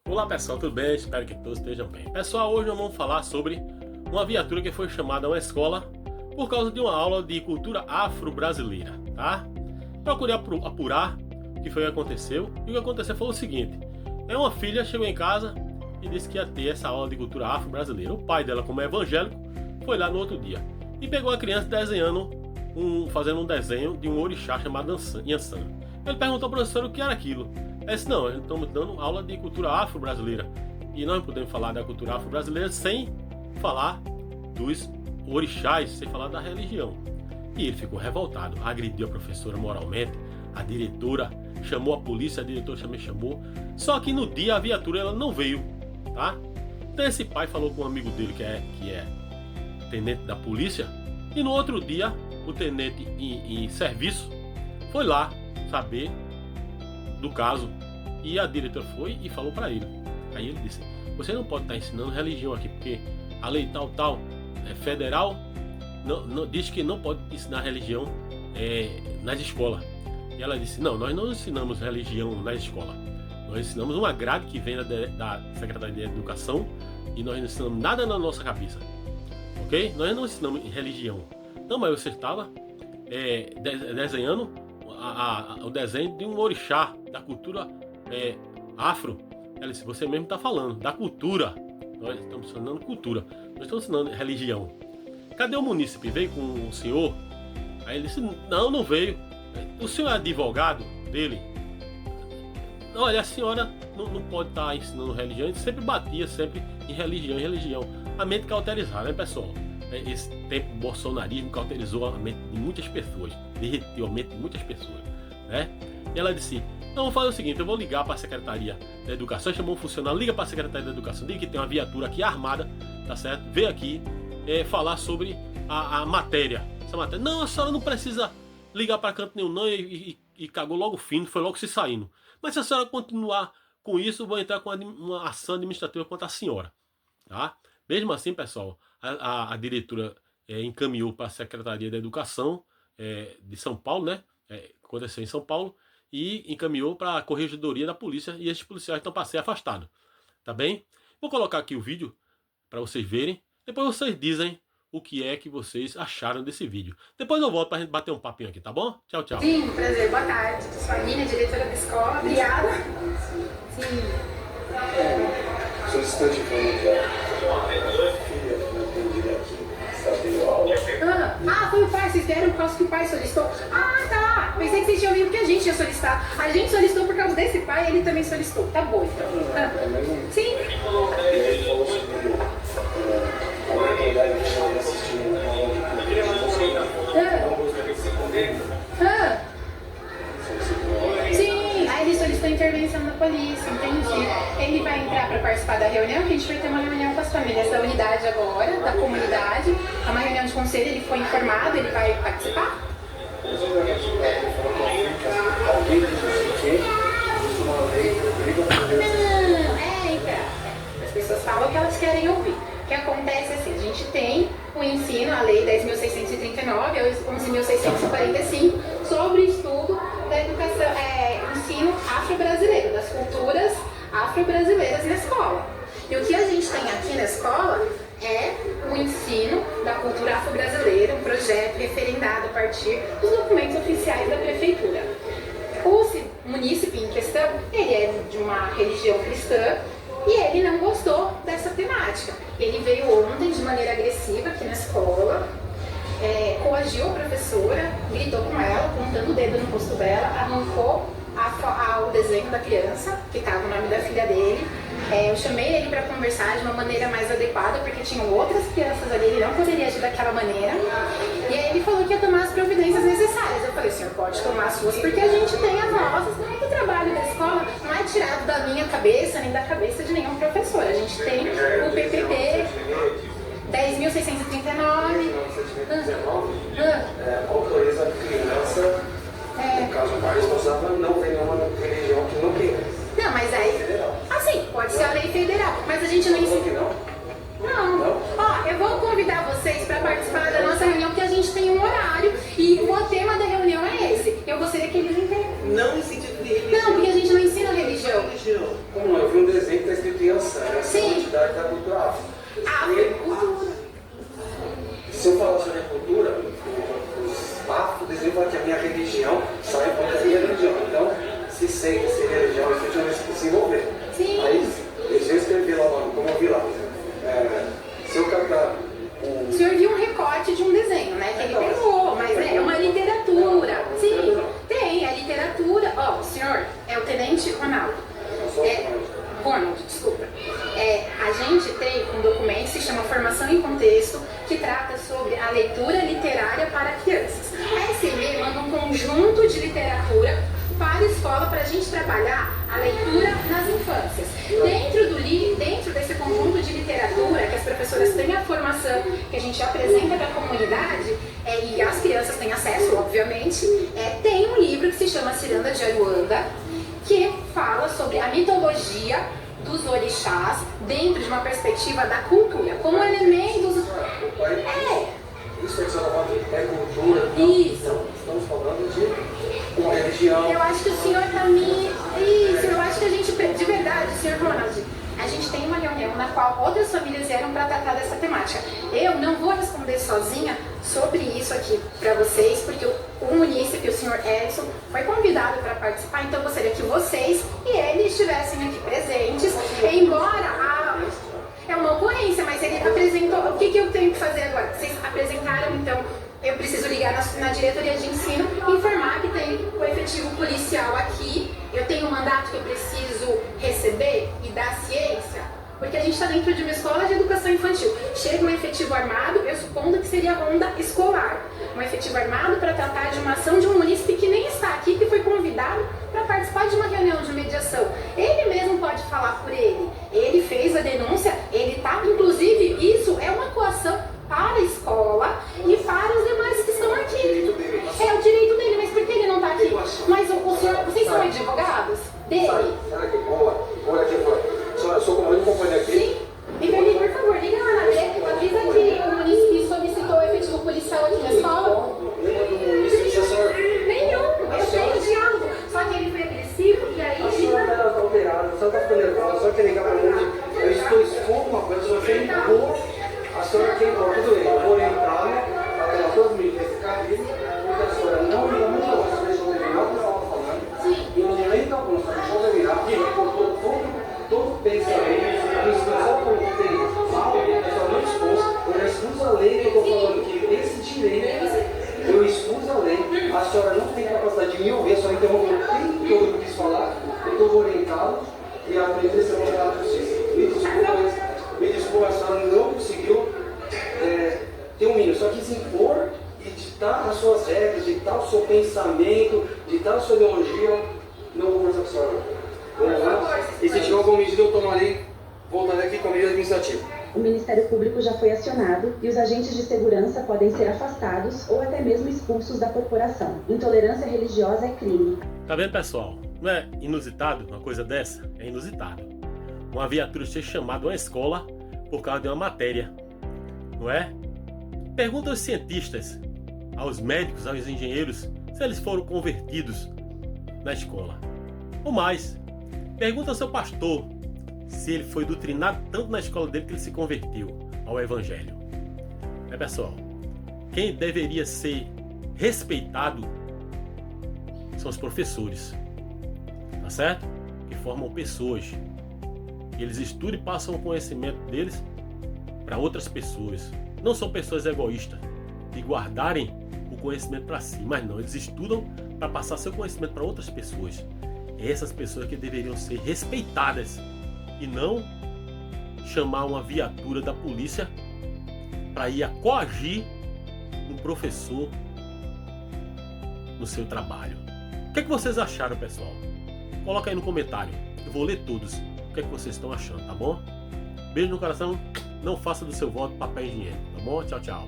Olá pessoal, tudo bem? Espero que todos estejam bem. Pessoal, hoje nós vamos falar sobre uma viatura que foi chamada a uma escola por causa de uma aula de cultura afro-brasileira, tá? Procurei apurar o que foi que aconteceu, e o que aconteceu foi o seguinte: uma filha chegou em casa e disse que ia ter essa aula de cultura afro-brasileira. O pai dela, como é evangélico, foi lá no outro dia e pegou a criança desenhando, fazendo um desenho de um orixá chamado Yansan. Ele perguntou ao professor o que era aquilo. Ele disse: não, nós estamos dando aula de cultura afro-brasileira e nós não podemos falar da cultura afro-brasileira sem falar dos orixás, sem falar da religião. E ele ficou revoltado, agrediu a professora moralmente, a diretora chamou a polícia, a diretora também chamou. Só que no dia a viatura ela não veio, tá? Então esse pai falou com um amigo dele que é tenente da polícia, e no outro dia o tenente em serviço foi lá saber do caso, e a diretora foi e falou para ele. Aí ele disse: você não pode estar ensinando religião aqui, porque a lei tal federal diz que não pode ensinar religião nas escolas. E ela disse: não, nós não ensinamos religião nas escolas, nós ensinamos uma grade que vem da Secretaria de Educação, e nós não ensinamos nada na nossa cabeça, ok? Nós não ensinamos religião. Não, mas você estava desenhando o desenho de um orixá da cultura afro. Ela disse: você mesmo está falando da cultura, nós estamos ensinando cultura, nós estamos ensinando religião. Cadê o munícipe? Veio com o senhor? Aí ele disse: não veio. O senhor é advogado dele? Olha, a senhora não pode estar ensinando religião. A gente sempre batia em religião. A mente cauterizada, né, pessoal? Esse tempo do bolsonarismo cauterizou a mente de muitas pessoas, derreteu a mente de muitas pessoas, né? E ela disse: então vamos fazer o seguinte, eu vou ligar para a Secretaria da Educação. Chamou um funcionário, liga para a Secretaria da Educação, diga que tem uma viatura aqui armada, tá certo? Veio aqui falar sobre a matéria. Essa matéria. Não, a senhora não precisa ligar para canto nenhum não, e cagou logo fino, foi logo se saindo. Mas se a senhora continuar com isso, eu vou entrar com uma ação administrativa contra a senhora, tá? Mesmo assim, pessoal, a diretora encaminhou para a Secretaria da Educação de São Paulo, né? Aconteceu em São Paulo, e encaminhou para a Corregedoria da Polícia, e esses policiais estão para ser afastados, tá bem? Vou colocar aqui o vídeo para vocês verem, depois vocês dizem o que é que vocês acharam desse vídeo. Depois eu volto para a gente bater um papinho aqui, tá bom? Tchau, tchau. Sim, prazer, boa tarde. Família, diretora da escola, obrigada. Sim. Solicitante falou que a filha não atendida aqui está tendo aula. Foi o pai, vocês deram por causa que o pai solicitou. Tá. Pensei que vocês tinham ouvido que a gente ia solicitar. A gente solicitou por causa desse pai, ele também solicitou. Tá bom, então. Sim. Ele falou sobre a oportunidade de poder assistir uma aula de Sim, aí ele solicitou intervenção da polícia, entendi. Ele vai entrar para participar da reunião, que a gente vai ter uma reunião com as famílias da unidade agora, da comunidade. É uma reunião de conselho, ele foi informado, ele vai participar? As pessoas falam o que elas querem ouvir. O que acontece assim, a gente tem o ensino, a lei 10.639 a 11.645, sobre o estudo da educação, ensino afro-brasileiro, das culturas afro-brasileiras na escola. E o que a gente tem aqui na escola é o ensino da cultura afro-brasileira, um projeto referendado a partir dos documentos oficiais da prefeitura. O munícipe em questão, ele é de uma religião cristã, e ele não gostou dessa temática. Ele veio ontem de maneira agressiva aqui na escola, coagiu a professora, gritou com ela, apontando o dedo no rosto dela, arrancou o desenho da criança, que estava o nome da filha dele. Eu chamei ele para conversar de uma maneira mais adequada, porque tinham outras crianças ali, ele não poderia agir daquela maneira. E aí ele falou que ia tomar as providências necessárias. Eu falei: o senhor pode tomar as suas, porque a gente tem as nossas. O trabalho da escola não é tirado da minha cabeça, nem da cabeça de nenhum professor. A gente tem o PPP 10.639. Autoriza a criança, no caso o pai responsável, não tem nenhuma religião que não queira. Não, mas aí, assim, pode ser a lei federal, mas a gente não ensina. Não. Ó, eu vou convidar vocês para participar da nossa reunião, porque a gente tem um horário e o tema da reunião é esse. Eu gostaria que eles entendam. Não no sentido de religião. Não, porque a gente não ensina religião. Como não? Eu vi um desenho que está escrito Yansan, essa é uma entidade da cultura afro. Cultura. Se eu falar sobre a cultura, os afro-desenhos falam que a minha religião sai contra a minha religião. Então, se sente ser religião, efetivamente se envolver. Sim. Aí, deixa eu escrever lá, como eu vi lá. Se eu captar O senhor viu um recorte de um desenho, né? Que ele pegou, mas é uma literatura. Sim, tem, é literatura. Ó, o senhor é o Tenente Ronaldo. Ronald, desculpa. A gente tem um documento que se chama Formação em Contexto, que trata sobre a leitura literária para crianças. A SME manda um conjunto de literatura para a escola para a gente trabalhar a leitura nas infâncias. Dentro desse conjunto de literatura, que as professoras têm a formação, que a gente apresenta para a comunidade, e as crianças têm acesso, obviamente, tem um livro que se chama Ciranda de Aruanda, que fala sobre a mitologia dos orixás dentro de uma perspectiva da cultura, como elementos... Isso é que você está falando de cultura. Isso. Estamos falando de uma religião. Eu acho que o senhor está me... Isso, eu acho que a gente, de verdade, senhor Ronald, a gente tem uma reunião na qual outras famílias vieram para tratar dessa temática. Eu não vou responder sozinha sobre isso aqui para vocês, porque o munícipe, o senhor Edson, foi convidado para participar, então eu gostaria que vocês e ele estivessem aqui presentes, embora é uma ocorrência, mas ele apresentou... O que eu tenho que fazer agora? Vocês apresentaram, então, eu preciso ligar na diretoria de ensino, informar que tem o efetivo policial aqui, eu tenho um mandato que eu preciso receber e dar ciência, porque a gente está dentro de uma escola de educação infantil. Chega um efetivo armado, eu supondo que seria a ronda escolar. Um efetivo armado para tratar de uma ação de um munícipe que nem está aqui, que foi convidado para participar de uma reunião de mediação. Ele mesmo pode falar por ele. Ele fez a denúncia, ele está, inclusive, isso é uma coação para a escola e para os demais que estão aqui. É o direito dele, mas por que ele não está aqui? Mas o senhor, vocês são advogados dele? Será que boa? Eu sou comando de companhia aqui. Sim. Liga, por favor, liga lá na rede, avisa que o município solicitou o efetivo policial aqui na escola. Nenhum, eu tenho diálogo. Só que ele foi agressivo e aí... A senhora está alterada, a senhora está ficando nervosa, a senhora quer ligar para mim. Eu estou expondo uma coisa, a senhora quer impor. A senhora quer impor, tudo bem, eu vou orientá-la a pegar todas as medidas desse cabelo, porque a senhora não liga muito longe, você deixou terminar o que eu estava falando. E no momento algum, você deixou terminar, porque reportou todo o pensamento, a instrução que eu tenho mal, a senhora não expôs, eu já expus a lei que eu estou falando que esse direito... Eu expus a lei, a senhora não tem capacidade de me ouvir, a senhora interrompeu o tempo todo que eu quis falar, então eu vou orientá-lo e aprender a ser orientado à justiça. Me desculpa, a senhora não conseguiu ter um mínimo, só quis impor e ditar as suas regras, ditar o seu pensamento, ditar a sua ideologia. Não vou conversar com a senhora. E se tiver alguma medida, eu tomarei, voltarei aqui com a medida administrativa. O Ministério Público já foi acionado e os agentes de segurança podem ser afastados ou até mesmo expulsos da corporação. Intolerância religiosa é crime. Tá vendo, pessoal? Não é inusitado uma coisa dessa? É inusitado. Uma viatura ser chamada a uma escola por causa de uma matéria, não é? Pergunta aos cientistas, aos médicos, aos engenheiros, se eles foram convertidos na escola. Ou mais, pergunta ao seu pastor se ele foi doutrinado tanto na escola dele que ele se converteu ao Evangelho. Pessoal, quem deveria ser respeitado são os professores, tá certo? Que formam pessoas. Eles estudam e passam o conhecimento deles para outras pessoas. Não são pessoas egoístas de guardarem o conhecimento para si, mas não, eles estudam para passar seu conhecimento para outras pessoas. É essas pessoas que deveriam ser respeitadas e não chamar uma viatura da polícia para ir a coagir um professor no seu trabalho. O que é que vocês acharam, pessoal? Coloca aí no comentário, eu vou ler todos. O que é que vocês estão achando, tá bom? Beijo no coração, não faça do seu voto papel higiênico, tá bom? Tchau, tchau.